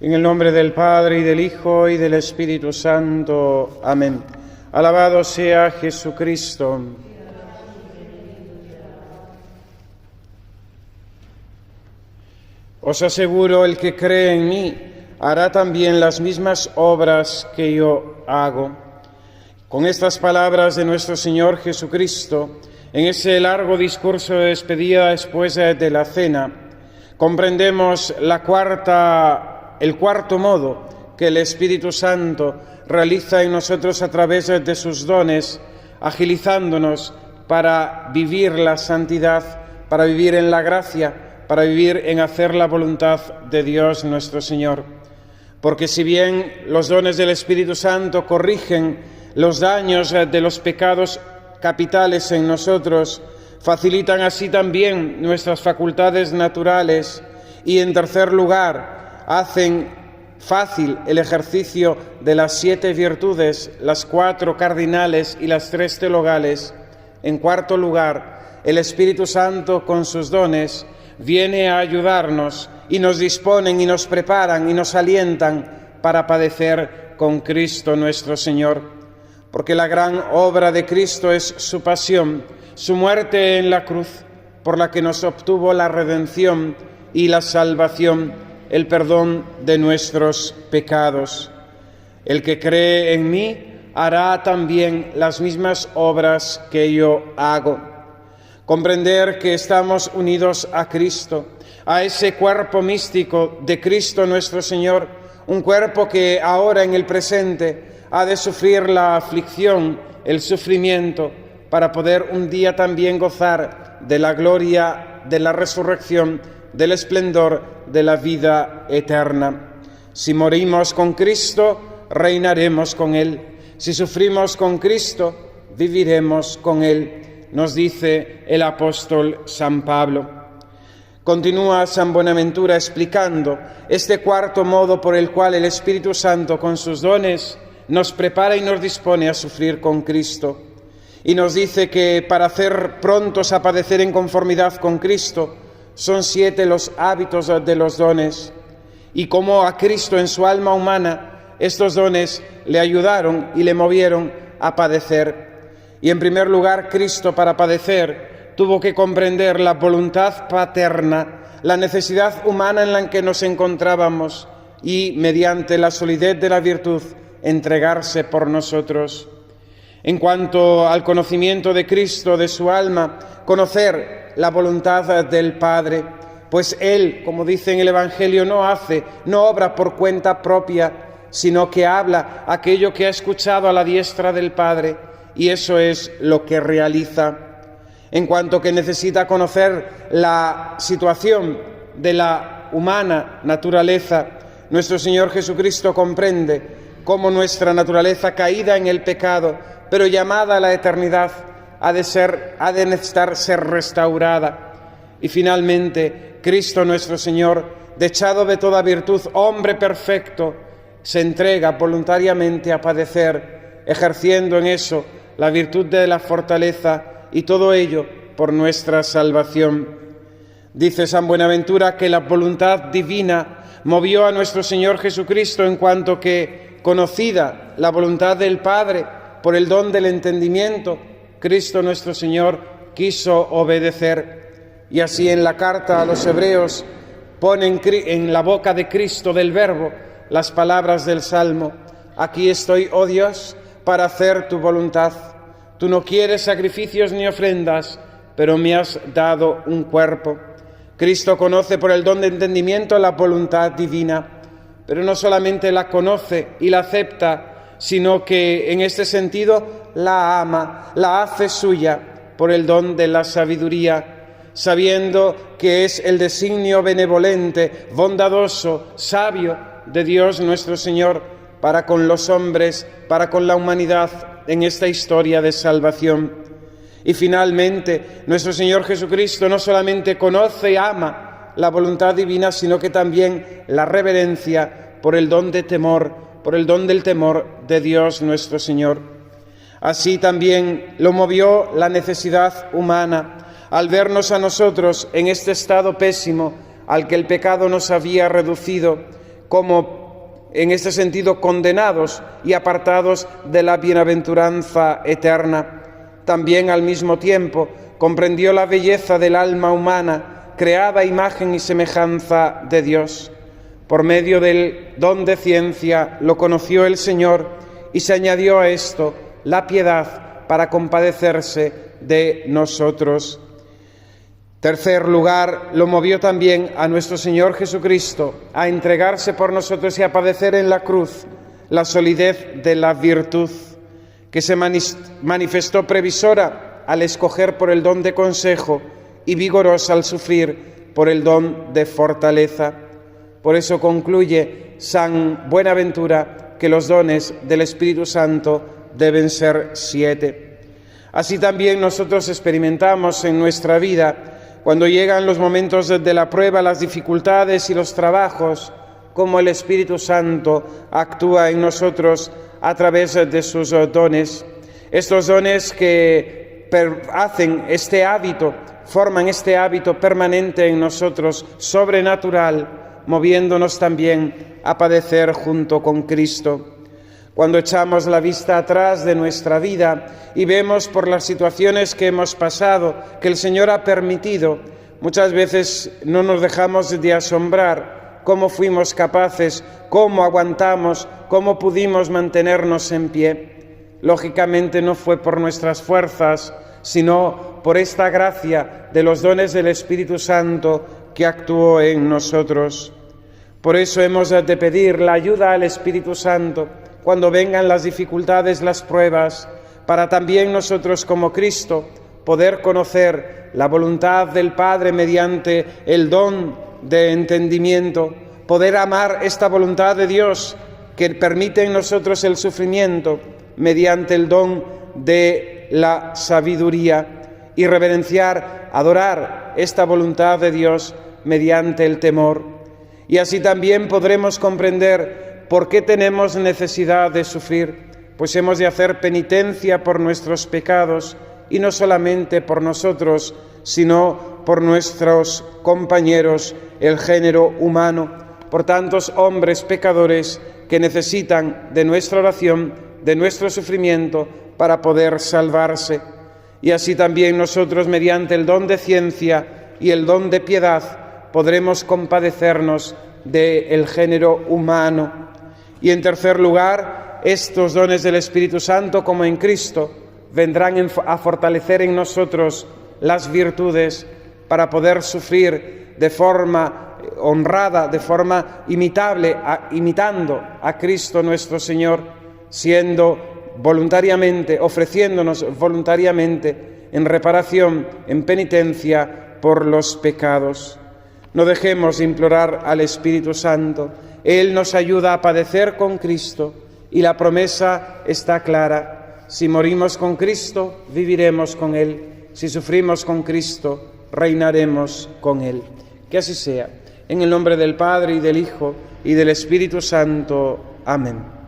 En el nombre del Padre, y del Hijo, y del Espíritu Santo. Amén. Alabado sea Jesucristo. Os aseguro, el que cree en mí hará también las mismas obras que yo hago. Con estas palabras de nuestro Señor Jesucristo, en ese largo discurso de despedida después de la cena, comprendemos el cuarto modo que el Espíritu Santo realiza en nosotros a través de sus dones, agilizándonos para vivir la santidad, para vivir en la gracia, para vivir en hacer la voluntad de Dios nuestro Señor. Porque si bien los dones del Espíritu Santo corrigen los daños de los pecados capitales en nosotros, facilitan así también nuestras facultades naturales y, en tercer lugar, hacen fácil el ejercicio de las 7 virtudes, las 4 cardinales y las 3 teologales. En cuarto lugar, el Espíritu Santo con sus dones viene a ayudarnos y nos disponen y nos preparan y nos alientan para padecer con Cristo nuestro Señor. Porque la gran obra de Cristo es su pasión, su muerte en la cruz, por la que nos obtuvo la redención y la salvación, el perdón de nuestros pecados. El que cree en mí hará también las mismas obras que yo hago. Comprender que estamos unidos a Cristo, a ese cuerpo místico de Cristo nuestro Señor, un cuerpo que ahora en el presente ha de sufrir la aflicción, el sufrimiento, para poder un día también gozar de la gloria, de la resurrección, del esplendor de la vida eterna. Si morimos con Cristo, reinaremos con Él. Si sufrimos con Cristo, viviremos con Él, nos dice el apóstol San Pablo. Continúa San Buenaventura explicando este cuarto modo por el cual el Espíritu Santo con sus dones nos prepara y nos dispone a sufrir con Cristo. Y nos dice que para hacer prontos a padecer en conformidad con Cristo, son 7 los hábitos de los dones, y como a Cristo en su alma humana estos dones le ayudaron y le movieron a padecer. Y en primer lugar, Cristo para padecer tuvo que comprender la voluntad paterna, la necesidad humana en la que nos encontrábamos, y mediante la solidez de la virtud entregarse por nosotros. En cuanto al conocimiento de Cristo, de su alma, conocer la voluntad del Padre, pues Él, como dice en el Evangelio, no obra por cuenta propia, sino que habla aquello que ha escuchado a la diestra del Padre, y eso es lo que realiza. En cuanto que necesita conocer la situación de la humana naturaleza, nuestro Señor Jesucristo comprende cómo nuestra naturaleza caída en el pecado, pero llamada a la eternidad, ha de necesitar ser restaurada. Y finalmente, Cristo nuestro Señor, dechado de toda virtud, hombre perfecto, se entrega voluntariamente a padecer, ejerciendo en eso la virtud de la fortaleza, y todo ello por nuestra salvación. Dice San Buenaventura que la voluntad divina movió a nuestro Señor Jesucristo en cuanto que, conocida la voluntad del Padre por el don del entendimiento, Cristo nuestro Señor quiso obedecer. Y así en la carta a los Hebreos pone en la boca de Cristo, del Verbo, las palabras del Salmo: aquí estoy, oh Dios, para hacer tu voluntad. Tú no quieres sacrificios ni ofrendas, pero me has dado un cuerpo. Cristo conoce por el don de entendimiento la voluntad divina, pero no solamente la conoce y la acepta, sino que en este sentido la ama, la hace suya por el don de la sabiduría, sabiendo que es el designio benevolente, bondadoso, sabio de Dios nuestro Señor para con los hombres, para con la humanidad en esta historia de salvación. Y finalmente, nuestro Señor Jesucristo no solamente conoce y ama la voluntad divina, sino que también la reverencia por el don de temor, por el don del temor de Dios nuestro Señor. Así también lo movió la necesidad humana al vernos a nosotros en este estado pésimo al que el pecado nos había reducido, como en este sentido condenados y apartados de la bienaventuranza eterna. También al mismo tiempo comprendió la belleza del alma humana, creada a imagen y semejanza de Dios. Por medio del don de ciencia lo conoció el Señor y se añadió a esto la piedad para compadecerse de nosotros. Tercer lugar, lo movió también a nuestro Señor Jesucristo a entregarse por nosotros y a padecer en la cruz la solidez de la virtud, que se manifestó previsora al escoger por el don de consejo y vigorosa al sufrir por el don de fortaleza. Por eso concluye San Buenaventura que los dones del Espíritu Santo deben ser 7. Así también nosotros experimentamos en nuestra vida, cuando llegan los momentos de la prueba, las dificultades y los trabajos, cómo el Espíritu Santo actúa en nosotros a través de sus dones. Estos dones que hacen este hábito, forman este hábito permanente en nosotros, sobrenatural, moviéndonos también a padecer junto con Cristo. Cuando echamos la vista atrás de nuestra vida y vemos por las situaciones que hemos pasado, que el Señor ha permitido, muchas veces no nos dejamos de asombrar cómo fuimos capaces, cómo aguantamos, cómo pudimos mantenernos en pie. Lógicamente no fue por nuestras fuerzas, sino por esta gracia de los dones del Espíritu Santo que actuó en nosotros. Por eso hemos de pedir la ayuda al Espíritu Santo cuando vengan las dificultades, las pruebas, para también nosotros como Cristo poder conocer la voluntad del Padre mediante el don de entendimiento, poder amar esta voluntad de Dios que permite en nosotros el sufrimiento mediante el don de la sabiduría y reverenciar, adorar esta voluntad de Dios mediante el temor. Y así también podremos comprender ¿por qué tenemos necesidad de sufrir? Pues hemos de hacer penitencia por nuestros pecados, y no solamente por nosotros, sino por nuestros compañeros, el género humano, por tantos hombres pecadores que necesitan de nuestra oración, de nuestro sufrimiento, para poder salvarse. Y así también nosotros, mediante el don de ciencia y el don de piedad, podremos compadecernos del género humano. Y en tercer lugar, estos dones del Espíritu Santo, como en Cristo, vendrán a fortalecer en nosotros las virtudes para poder sufrir de forma honrada, de forma imitable, imitando a Cristo nuestro Señor, siendo voluntariamente, ofreciéndonos voluntariamente en reparación, en penitencia por los pecados. No dejemos de implorar al Espíritu Santo. Él nos ayuda a padecer con Cristo y la promesa está clara. Si morimos con Cristo, viviremos con Él. Si sufrimos con Cristo, reinaremos con Él. Que así sea. En el nombre del Padre, y del Hijo, y del Espíritu Santo. Amén.